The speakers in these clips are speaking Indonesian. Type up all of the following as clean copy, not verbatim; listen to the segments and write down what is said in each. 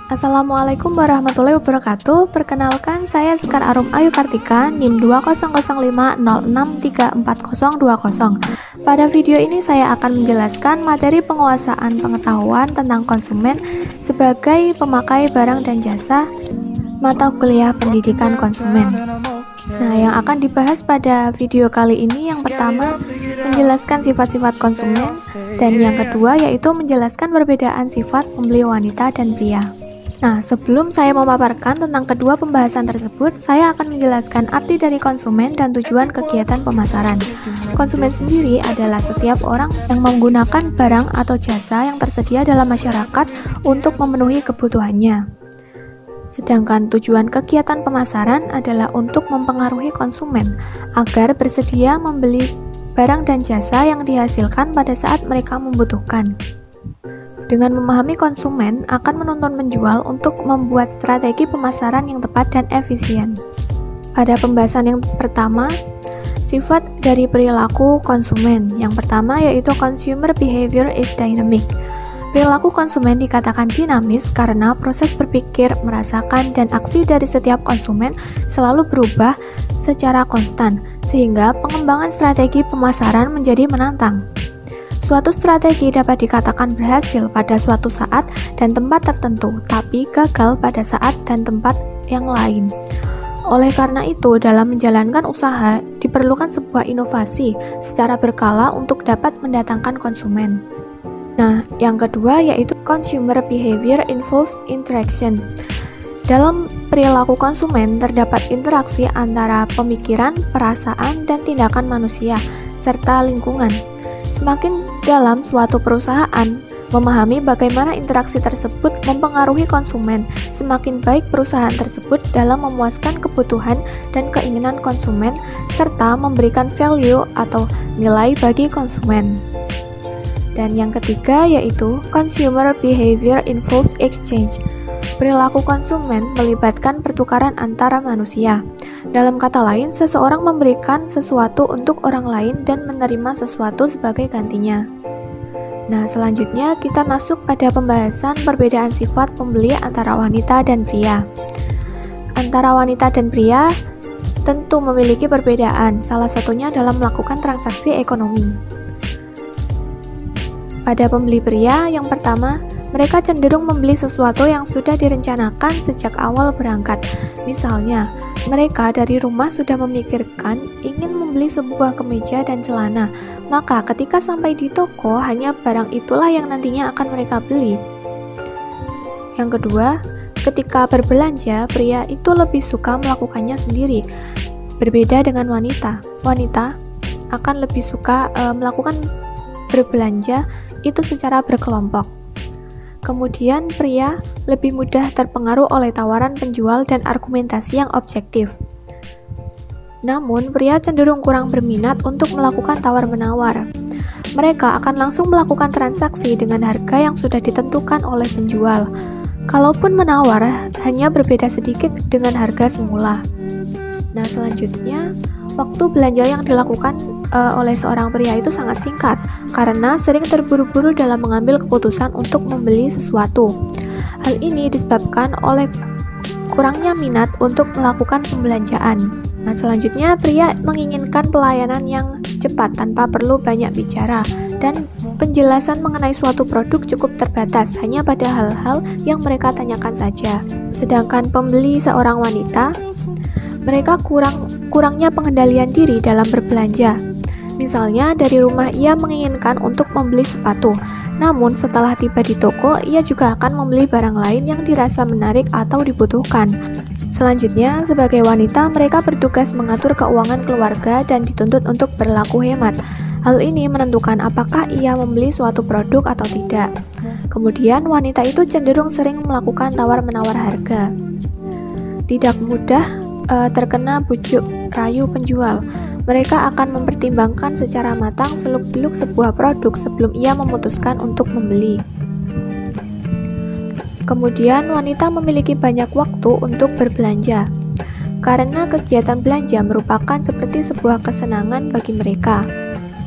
Assalamualaikum warahmatullahi wabarakatuh. Perkenalkan, saya Sekar Arum Ayu Kartika, NIM 200506344020. Pada video ini saya akan menjelaskan materi penguasaan pengetahuan tentang konsumen sebagai pemakai barang dan jasa mata kuliah pendidikan konsumen. Nah, yang akan dibahas pada video kali ini yang pertama menjelaskan sifat-sifat konsumen, dan yang kedua yaitu menjelaskan perbedaan sifat pembeli wanita dan pria. Nah, sebelum saya memaparkan tentang kedua pembahasan tersebut, saya akan menjelaskan arti dari konsumen dan tujuan kegiatan pemasaran. Konsumen sendiri adalah setiap orang yang menggunakan barang atau jasa yang tersedia dalam masyarakat untuk memenuhi kebutuhannya. Sedangkan tujuan kegiatan pemasaran adalah untuk mempengaruhi konsumen agar bersedia membeli barang dan jasa yang dihasilkan pada saat mereka membutuhkan. Dengan memahami konsumen akan menuntun penjual untuk membuat strategi pemasaran yang tepat dan efisien. Pada pembahasan yang pertama, sifat dari perilaku konsumen. Yang pertama yaitu consumer behavior is dynamic. Perilaku konsumen dikatakan dinamis karena proses berpikir, merasakan, dan aksi dari setiap konsumen selalu berubah secara konstan, sehingga pengembangan strategi pemasaran menjadi menantang. Suatu strategi dapat dikatakan berhasil pada suatu saat dan tempat tertentu, tapi gagal pada saat dan tempat yang lain. Oleh karena itu, dalam menjalankan usaha, diperlukan sebuah inovasi secara berkala untuk dapat mendatangkan konsumen. Nah, yang kedua yaitu consumer behavior involves interaction. Dalam perilaku konsumen terdapat interaksi antara pemikiran, perasaan, dan tindakan manusia, serta lingkungan. Semakin dalam suatu perusahaan memahami bagaimana interaksi tersebut mempengaruhi konsumen, semakin baik perusahaan tersebut dalam memuaskan kebutuhan dan keinginan konsumen, serta memberikan value atau nilai bagi konsumen. Dan yang ketiga yaitu consumer behavior involves exchange. Perilaku konsumen melibatkan pertukaran antara manusia. Dalam kata lain, seseorang memberikan sesuatu untuk orang lain dan menerima sesuatu sebagai gantinya. Nah, selanjutnya kita masuk pada pembahasan perbedaan sifat pembeli antara wanita dan pria. Antara wanita dan pria tentu memiliki perbedaan, salah satunya dalam melakukan transaksi ekonomi. Pada pembeli pria, yang pertama, mereka cenderung membeli sesuatu yang sudah direncanakan sejak awal berangkat. Misalnya, mereka dari rumah sudah memikirkan ingin membeli sebuah kemeja dan celana, maka ketika sampai di toko, hanya barang itulah yang nantinya akan mereka beli. Yang kedua, ketika berbelanja, pria itu lebih suka melakukannya sendiri. Berbeda dengan wanita. Wanita akan lebih suka melakukan berbelanja itu secara berkelompok. Kemudian pria lebih mudah terpengaruh oleh tawaran penjual dan argumentasi yang objektif. Namun, pria cenderung kurang berminat untuk melakukan tawar-menawar. Mereka akan langsung melakukan transaksi dengan harga yang sudah ditentukan oleh penjual. Kalaupun menawar, hanya berbeda sedikit dengan harga semula. Nah, selanjutnya, waktu belanja yang dilakukan oleh seorang pria itu sangat singkat karena sering terburu-buru dalam mengambil keputusan untuk membeli sesuatu. Hal ini disebabkan oleh kurangnya minat untuk melakukan pembelanjaan. Nah, selanjutnya pria menginginkan pelayanan yang cepat tanpa perlu banyak bicara, dan penjelasan mengenai suatu produk cukup terbatas hanya pada hal-hal yang mereka tanyakan saja. Sedangkan pembeli seorang wanita, mereka kurangnya pengendalian diri dalam berbelanja. Misalnya, dari rumah ia menginginkan untuk membeli sepatu, namun setelah tiba di toko, ia juga akan membeli barang lain yang dirasa menarik atau dibutuhkan. Selanjutnya, sebagai wanita, mereka bertugas mengatur keuangan keluarga dan dituntut untuk berlaku hemat. Hal ini menentukan apakah ia membeli suatu produk atau tidak. Kemudian, wanita itu cenderung sering melakukan tawar-menawar harga. Tidak mudah terkena bujuk rayu penjual. Mereka akan mempertimbangkan secara matang seluk-beluk sebuah produk sebelum ia memutuskan untuk membeli. Kemudian, wanita memiliki banyak waktu untuk berbelanja. Karena kegiatan belanja merupakan seperti sebuah kesenangan bagi mereka.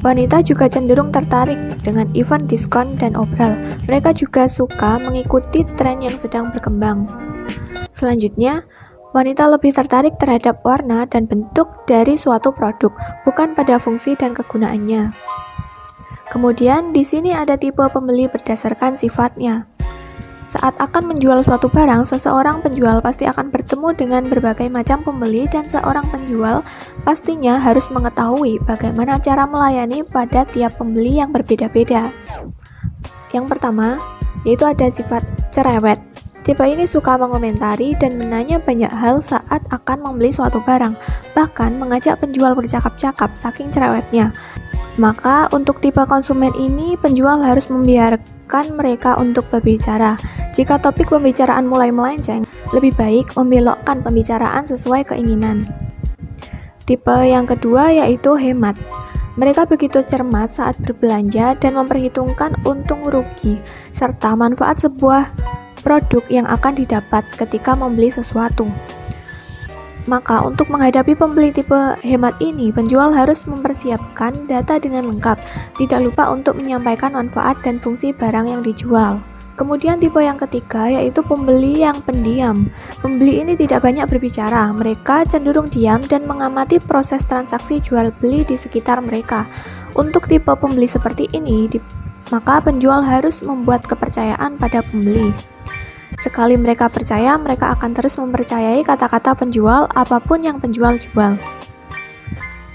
Wanita juga cenderung tertarik dengan event diskon dan obral. Mereka juga suka mengikuti tren yang sedang berkembang. Selanjutnya, wanita lebih tertarik terhadap warna dan bentuk dari suatu produk, bukan pada fungsi dan kegunaannya. Kemudian, di sini ada tipe pembeli berdasarkan sifatnya. Saat akan menjual suatu barang, seseorang penjual pasti akan bertemu dengan berbagai macam pembeli dan seorang penjual pastinya harus mengetahui bagaimana cara melayani pada tiap pembeli yang berbeda-beda. Yang pertama, yaitu ada sifat cerewet. Tipe ini suka mengomentari dan menanya banyak hal saat akan membeli suatu barang, bahkan mengajak penjual bercakap-cakap saking cerewetnya. Maka untuk tipe konsumen ini, penjual harus membiarkan mereka untuk berbicara. Jika topik pembicaraan mulai melenceng, lebih baik membelokkan pembicaraan sesuai keinginan. Tipe yang kedua yaitu hemat. Mereka begitu cermat saat berbelanja dan memperhitungkan untung rugi, serta manfaat sebuah produk yang akan didapat ketika membeli sesuatu. Maka untuk menghadapi pembeli tipe hemat ini, penjual harus mempersiapkan data dengan lengkap, tidak lupa untuk menyampaikan manfaat dan fungsi barang yang dijual. Kemudian tipe yang ketiga yaitu pembeli yang pendiam. Pembeli ini tidak banyak berbicara, mereka cenderung diam dan mengamati proses transaksi jual beli di sekitar mereka. Untuk tipe pembeli seperti ini, maka penjual harus membuat kepercayaan pada pembeli. Sekali mereka percaya, mereka akan terus mempercayai kata-kata penjual apapun yang penjual jual.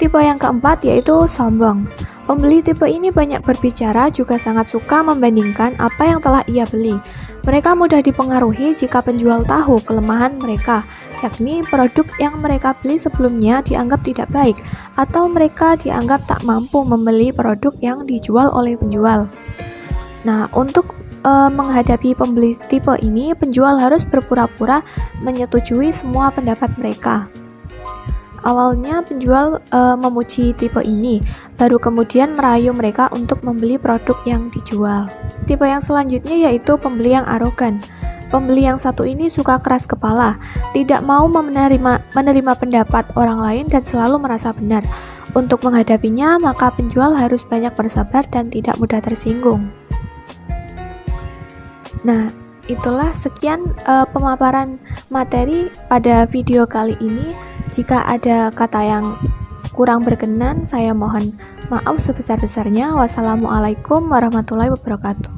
Tipe yang keempat yaitu sombong. Pembeli tipe ini banyak berbicara, juga sangat suka membandingkan apa yang telah ia beli. Mereka mudah dipengaruhi jika penjual tahu kelemahan mereka, yakni produk yang mereka beli sebelumnya dianggap tidak baik, atau mereka dianggap tak mampu membeli produk yang dijual oleh penjual. Nah, untuk menghadapi pembeli tipe ini, penjual harus berpura-pura menyetujui semua pendapat mereka. Awalnya penjual memuji tipe ini, baru kemudian merayu mereka untuk membeli produk yang dijual. Tipe yang selanjutnya yaitu pembeli yang arogan. Pembeli yang satu ini suka keras kepala, tidak mau menerima pendapat orang lain dan selalu merasa benar. Untuk menghadapinya, maka penjual harus banyak bersabar dan tidak mudah tersinggung. Nah, itulah sekian pemaparan materi pada video kali ini. Jika ada kata yang kurang berkenan, saya mohon maaf sebesar-besarnya. Wassalamualaikum warahmatullahi wabarakatuh.